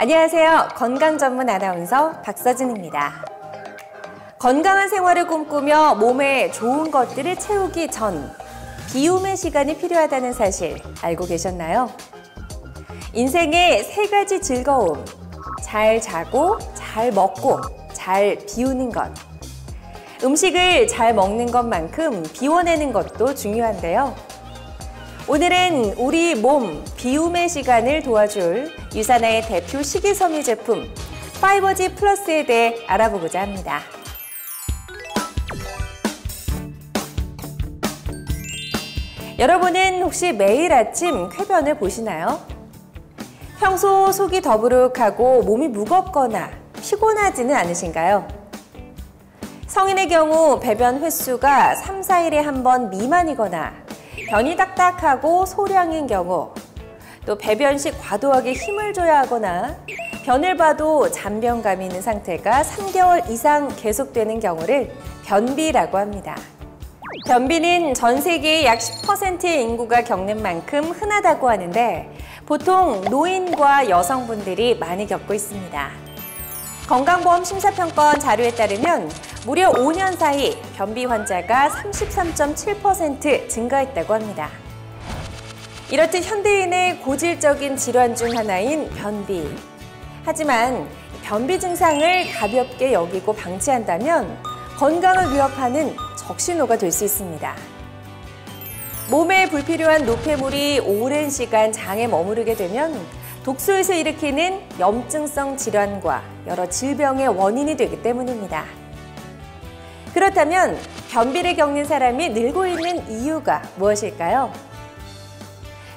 안녕하세요. 건강 전문 아나운서 박서진입니다. 건강한 생활을 꿈꾸며 몸에 좋은 것들을 채우기 전 비움의 시간이 필요하다는 사실 알고 계셨나요? 인생의 세 가지 즐거움, 잘 자고, 잘 먹고, 잘 비우는 것. 음식을 잘 먹는 것만큼 비워내는 것도 중요한데요. 오늘은 우리 몸 비움의 시간을 도와줄 유산화의 대표 식이섬유 제품 파이버지 플러스에 대해 알아보고자 합니다. 여러분은 혹시 매일 아침 쾌변을 보시나요? 평소 속이 더부룩하고 몸이 무겁거나 피곤하지는 않으신가요? 성인의 경우 배변 횟수가 3, 4일에 한 번 미만이거나 변이 딱딱하고 소량인 경우, 또 배변시 과도하게 힘을 줘야 하거나 변을 봐도 잔변감이 있는 상태가 3개월 이상 계속되는 경우를 변비라고 합니다. 변비는 전 세계의 약 10%의 인구가 겪는 만큼 흔하다고 하는데 보통 노인과 여성분들이 많이 겪고 있습니다. 건강보험 심사평가원 자료에 따르면 무려 5년 사이 변비 환자가 33.7% 증가했다고 합니다. 이렇듯 현대인의 고질적인 질환 중 하나인 변비. 하지만 변비 증상을 가볍게 여기고 방치한다면 건강을 위협하는 적신호가 될 수 있습니다. 몸에 불필요한 노폐물이 오랜 시간 장에 머무르게 되면 독소에서 일으키는 염증성 질환과 여러 질병의 원인이 되기 때문입니다. 그렇다면 변비를 겪는 사람이 늘고 있는 이유가 무엇일까요?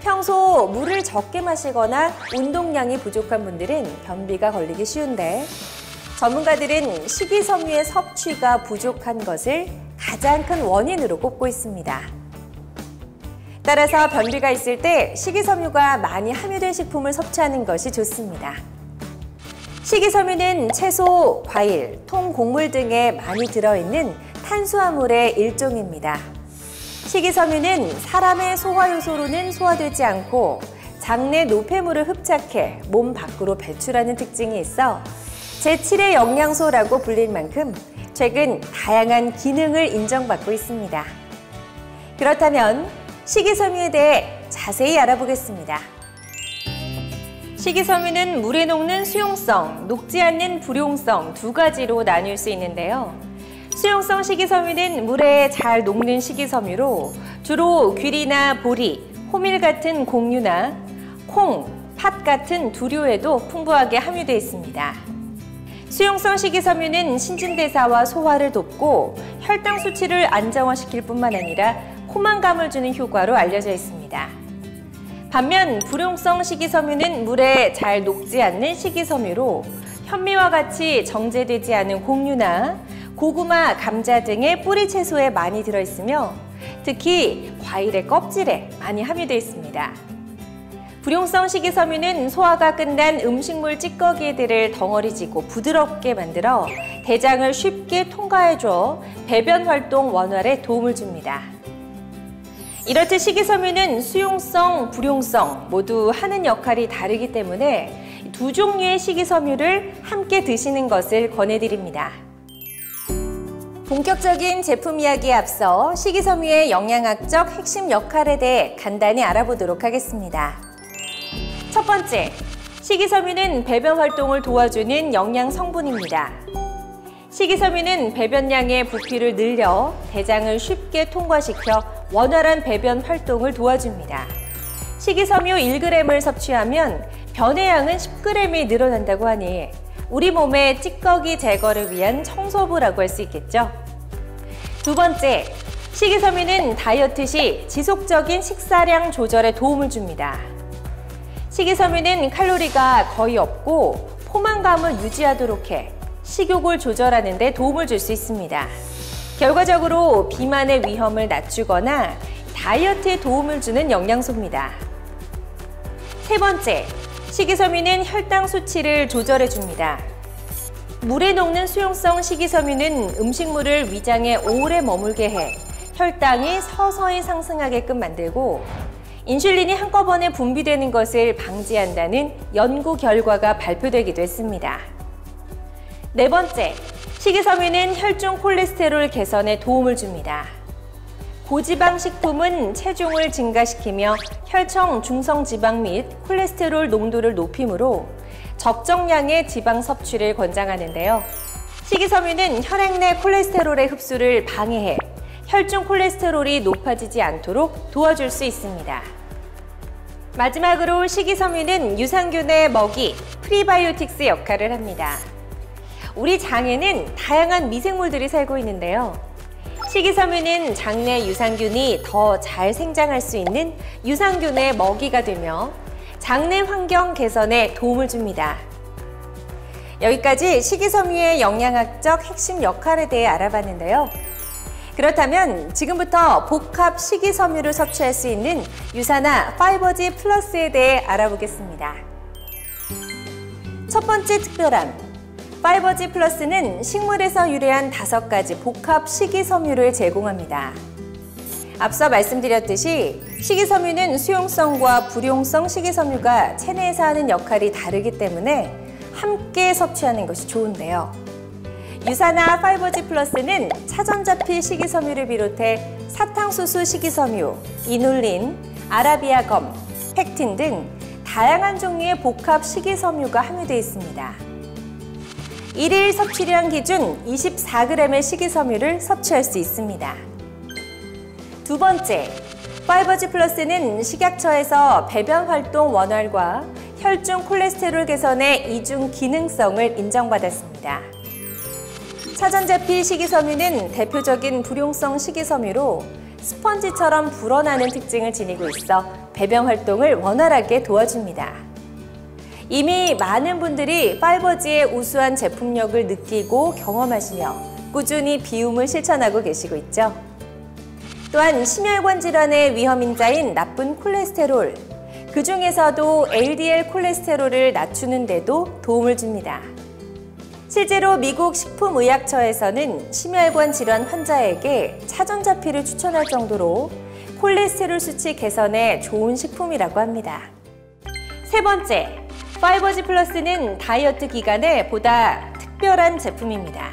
평소 물을 적게 마시거나 운동량이 부족한 분들은 변비가 걸리기 쉬운데 전문가들은 식이섬유의 섭취가 부족한 것을 가장 큰 원인으로 꼽고 있습니다. 따라서 변비가 있을 때 식이섬유가 많이 함유된 식품을 섭취하는 것이 좋습니다. 식이섬유는 채소, 과일, 통곡물 등에 많이 들어있는 탄수화물의 일종입니다. 식이섬유는 사람의 소화효소로는 소화되지 않고 장내 노폐물을 흡착해 몸 밖으로 배출하는 특징이 있어 제7의 영양소라고 불릴 만큼 최근 다양한 기능을 인정받고 있습니다. 그렇다면 식이섬유에 대해 자세히 알아보겠습니다. 식이섬유는 물에 녹는 수용성, 녹지 않는 불용성 두 가지로 나뉠 수 있는데요. 수용성 식이섬유는 물에 잘 녹는 식이섬유로 주로 귀리나 보리, 호밀 같은 곡류나 콩, 팥 같은 두류에도 풍부하게 함유되어 있습니다. 수용성 식이섬유는 신진대사와 소화를 돕고 혈당 수치를 안정화시킬 뿐만 아니라 포만감을 주는 효과로 알려져 있습니다. 반면 불용성 식이섬유는 물에 잘 녹지 않는 식이섬유로 현미와 같이 정제되지 않은 곡류나 고구마, 감자 등의 뿌리 채소에 많이 들어있으며 특히 과일의 껍질에 많이 함유되어 있습니다. 불용성 식이섬유는 소화가 끝난 음식물 찌꺼기들을 덩어리지고 부드럽게 만들어 대장을 쉽게 통과해줘 배변 활동 원활에 도움을 줍니다. 이렇듯 식이섬유는 수용성, 불용성 모두 하는 역할이 다르기 때문에 두 종류의 식이섬유를 함께 드시는 것을 권해드립니다. 본격적인 제품 이야기에 앞서 식이섬유의 영양학적 핵심 역할에 대해 간단히 알아보도록 하겠습니다. 첫 번째, 식이섬유는 배변 활동을 도와주는 영양 성분입니다. 식이섬유는 배변량의 부피를 늘려 대장을 쉽게 통과시켜 원활한 배변 활동을 도와줍니다. 식이섬유 1g을 섭취하면 변의 양은 10g이 늘어난다고 하니 우리 몸의 찌꺼기 제거를 위한 청소부라고 할 수 있겠죠. 두 번째, 식이섬유는 다이어트 시 지속적인 식사량 조절에 도움을 줍니다. 식이섬유는 칼로리가 거의 없고 포만감을 유지하도록 해 식욕을 조절하는 데 도움을 줄 수 있습니다. 결과적으로 비만의 위험을 낮추거나 다이어트에 도움을 주는 영양소입니다. 세 번째, 식이섬유는 혈당 수치를 조절해 줍니다. 물에 녹는 수용성 식이섬유는 음식물을 위장에 오래 머물게 해 혈당이 서서히 상승하게끔 만들고 인슐린이 한꺼번에 분비되는 것을 방지한다는 연구 결과가 발표되기도 했습니다. 네 번째, 식이섬유는 혈중 콜레스테롤 개선에 도움을 줍니다. 고지방 식품은 체중을 증가시키며 혈청 중성지방 및 콜레스테롤 농도를 높이므로 적정량의 지방 섭취를 권장하는데요. 식이섬유는 혈액 내 콜레스테롤의 흡수를 방해해 혈중 콜레스테롤이 높아지지 않도록 도와줄 수 있습니다. 마지막으로 식이섬유는 유산균의 먹이, 프리바이오틱스 역할을 합니다. 우리 장에는 다양한 미생물들이 살고 있는데요. 식이섬유는 장내 유산균이 더 잘 생장할 수 있는 유산균의 먹이가 되며 장내 환경 개선에 도움을 줍니다. 여기까지 식이섬유의 영양학적 핵심 역할에 대해 알아봤는데요. 그렇다면 지금부터 복합 식이섬유를 섭취할 수 있는 유산화 파이버지 플러스에 대해 알아보겠습니다. 첫 번째 특별함. 파이버지 플러스는 식물에서 유래한 5가지 복합 식이섬유를 제공합니다. 앞서 말씀드렸듯이 식이섬유는 수용성과 불용성 식이섬유가 체내에서 하는 역할이 다르기 때문에 함께 섭취하는 것이 좋은데요. 유산화 파이버지 플러스는 차전자필 식이섬유를 비롯해 사탕수수 식이섬유, 이눌린, 아라비아 검, 팩틴 등 다양한 종류의 복합 식이섬유가 함유되어 있습니다. 1일 섭취량 기준 24g의 식이섬유를 섭취할 수 있습니다. 두 번째, 파이버지 플러스는 식약처에서 배변 활동 원활과 혈중 콜레스테롤 개선의 이중 기능성을 인정받았습니다. 차전자필 식이섬유는 대표적인 불용성 식이섬유로 스펀지처럼 불어나는 특징을 지니고 있어 배변 활동을 원활하게 도와줍니다. 이미 많은 분들이 파이버지의 우수한 제품력을 느끼고 경험하시며 꾸준히 비움을 실천하고 계시고 있죠. 또한 심혈관 질환의 위험인자인 나쁜 콜레스테롤, 그 중에서도 LDL 콜레스테롤을 낮추는 데도 도움을 줍니다. 실제로 미국 식품의약처에서는 심혈관 질환 환자에게 차전자필을 추천할 정도로 콜레스테롤 수치 개선에 좋은 식품이라고 합니다. 세 번째, 파이버지 플러스는 다이어트 기간에 보다 특별한 제품입니다.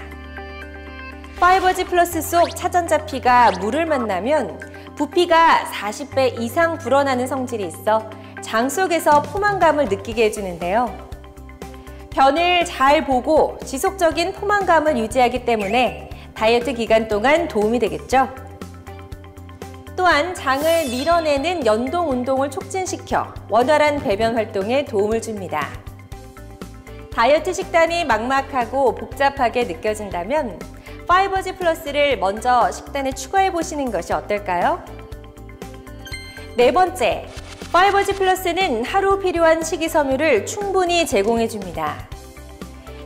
파이버지 플러스 속 차전자피가 물을 만나면 부피가 40배 이상 불어나는 성질이 있어 장 속에서 포만감을 느끼게 해주는데요. 변을 잘 보고 지속적인 포만감을 유지하기 때문에 다이어트 기간 동안 도움이 되겠죠. 또한 장을 밀어내는 연동 운동을 촉진시켜 원활한 배변 활동에 도움을 줍니다. 다이어트 식단이 막막하고 복잡하게 느껴진다면 파이버지 플러스를 먼저 식단에 추가해 보시는 것이 어떨까요? 네 번째, 파이버지 플러스는 하루 필요한 식이섬유를 충분히 제공해 줍니다.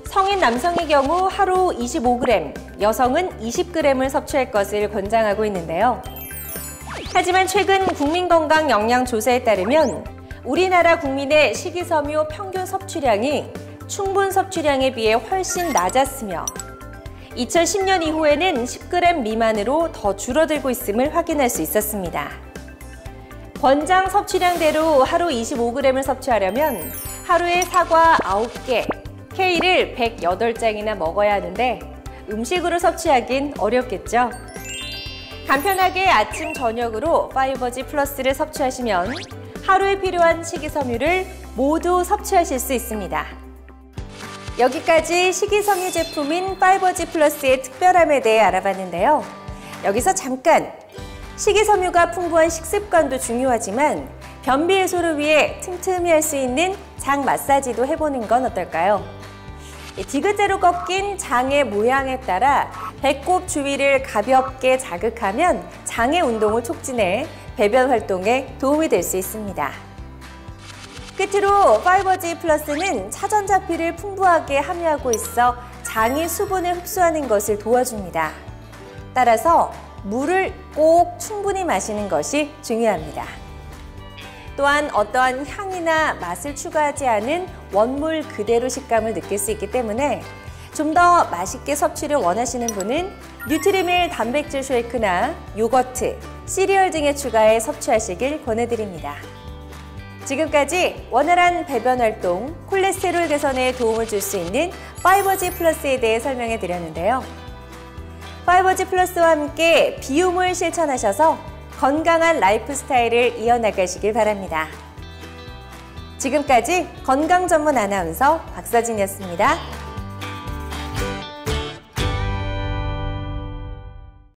성인 남성의 경우 하루 25g, 여성은 20g을 섭취할 것을 권장하고 있는데요. 하지만 최근 국민건강영양조사에 따르면 우리나라 국민의 식이섬유 평균 섭취량이 충분 섭취량에 비해 훨씬 낮았으며 2010년 이후에는 10g 미만으로 더 줄어들고 있음을 확인할 수 있었습니다. 권장 섭취량대로 하루 25g을 섭취하려면 하루에 사과 9개, 케일을 108장이나 먹어야 하는데 음식으로 섭취하긴 어렵겠죠? 간편하게 아침, 저녁으로 파이버지 플러스를 섭취하시면 하루에 필요한 식이섬유를 모두 섭취하실 수 있습니다. 여기까지 식이섬유 제품인 파이버지 플러스의 특별함에 대해 알아봤는데요. 여기서 잠깐! 식이섬유가 풍부한 식습관도 중요하지만 변비 해소를 위해 틈틈이 할 수 있는 장 마사지도 해보는 건 어떨까요? 디귿자로 꺾인 장의 모양에 따라 배꼽 주위를 가볍게 자극하면 장의 운동을 촉진해 배변 활동에 도움이 될 수 있습니다. 끝으로 파이버지 플러스는 차전자필을 풍부하게 함유하고 있어 장이 수분을 흡수하는 것을 도와줍니다. 따라서 물을 꼭 충분히 마시는 것이 중요합니다. 또한 어떠한 향이나 맛을 추가하지 않은 원물 그대로 식감을 느낄 수 있기 때문에 좀 더 맛있게 섭취를 원하시는 분은 뉴트리밀 단백질 쉐이크나 요거트, 시리얼 등에 추가해 섭취하시길 권해드립니다. 지금까지 원활한 배변 활동, 콜레스테롤 개선에 도움을 줄 수 있는 파이버지 플러스에 대해 설명해 드렸는데요. 파이버지 플러스와 함께 비움을 실천하셔서 건강한 라이프 스타일을 이어나가시길 바랍니다. 지금까지 건강 전문 아나운서 박서진이었습니다.